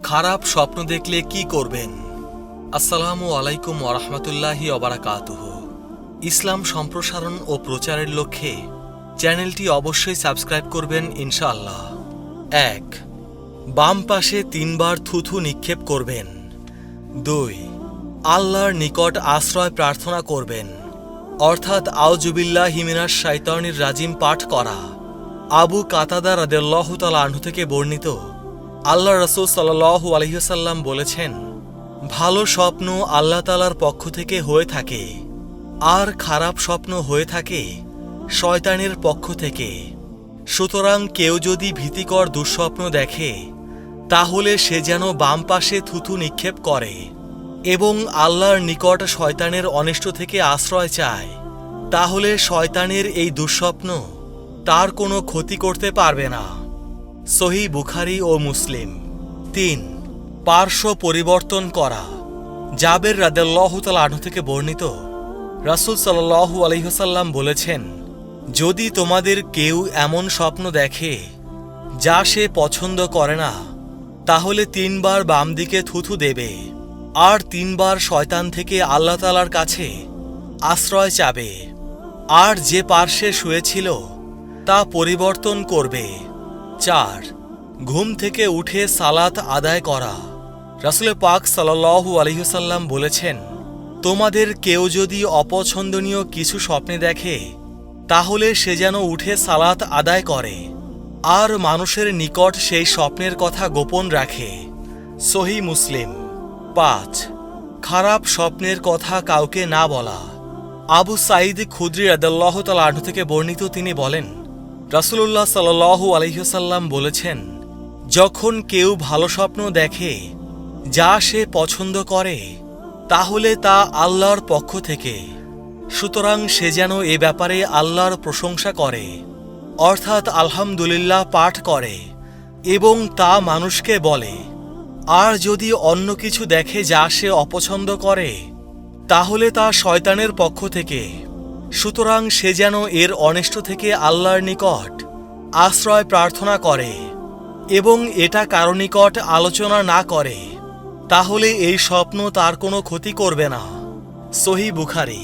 খারাপ স্বপ্ন দেখলে কি করবেন? আসসালামু আলাইকুম ওয়া রাহমাতুল্লাহি ওয়া বারাকাতুহু। ইসলাম সম্প্রসারণ ও প্রচারের লক্ষ্যে চ্যানেলটি অবশ্যই সাবস্ক্রাইব করবেন ইনশাআল্লাহ। ১. বাম পাশে ৩ বার থুথু নিক্ষেপ করবেন। ২. আল্লাহর নিকট আশ্রয় প্রার্থনা করবেন, অর্থাৎ আউযুবিল্লাহি মিনাশ শাইতানির রাজিম পাঠ করা। আবু কাতাদা রাদিয়াল্লাহু তাআলা আনহু থেকে বর্ণিত, আল্লাহ রাসূল সাল্লাল্লাহু আলাইহি ওয়াসাল্লাম বলেছেন, ভালো স্বপ্ন আল্লাহ তাআলার পক্ষ থেকে হয়ে থাকে, আর খারাপ স্বপ্ন হয়ে থাকে শয়তানের পক্ষ থেকে। সুতরাং কেউ যদি ভীতিকর দুঃস্বপ্ন দেখে তাহলে সে যেন বাম পাশে থুথু নিক্ষেপ করে এবং আল্লাহর নিকট শয়তানের অনিষ্ট থেকে আশ্রয় চায়। তাহলে শয়তানের এই দুঃস্বপ্ন তার কোনো ক্ষতি করতে পারবে না। সহিহ বুখারী ও মুসলিম। ৩. পার্শ্ব পরিবর্তন করা। জাবের রাদিয়াল্লাহু তাআলা আনহু থেকে বর্ণিত, রাসূল সাল্লাল্লাহু আলাইহি ওয়াসাল্লাম বলেছেন, যদি তোমাদের কেউ এমন স্বপ্ন দেখে যা সে পছন্দ করে না, তাহলে ৩ বার বাম দিকে থুথু দেবে আর ৩ বার শয়তান থেকে আল্লাহ তাআলার কাছে আশ্রয় চাবে, আর যে পার্শ্বে শুয়েছিল তা পরিবর্তন করবে। ৪. ঘুম থেকে উঠে সালাত আদায় করা। রাসূল পাক সাল্লাল্লাহু আলাইহি ওয়াসাল্লাম বলেছেন, তোমাদের কেউ যদি অপছন্দনীয় কিছু স্বপ্নে দেখে তাহলে সে যেন উঠে সালাত আদায় করে আর মানুষের নিকট সেই স্বপ্নের কথা গোপন রাখে। সহিহ মুসলিম। ৫. খারাপ স্বপ্নের কথা কাউকে না বলা। আবু সাঈদ খুদরি রাদিয়াল্লাহু তাআলা আনহু থেকে বর্ণিত, তিনি বলেন, রাসূলুল্লাহ সাল্লাল্লাহু আলাইহি ওয়াসাল্লাম বলেছেন, যখন কেউ ভালো স্বপ্ন দেখে যা সে পছন্দ করে তাহলে তা আল্লাহর পক্ষ থেকে। সুতরাং সে যেন এ ব্যাপারে আল্লাহর প্রশংসা করে, অর্থাৎ আলহামদুলিল্লাহ পাঠ করে এবং তা মানুষকে বলে। আর যদি অন্য কিছু দেখে যা সে অপছন্দ করে তাহলে তা শয়তানের পক্ষ থেকে। সুতরাং সে যেন এর অনিষ্ট থেকে আল্লাহর নিকট আশ্রয় প্রার্থনা করে এবং এটা কারো নিকট আলোচনা না করে, তাহলে এই স্বপ্ন তার কোনো ক্ষতি করবে না। সহিহ বুখারী।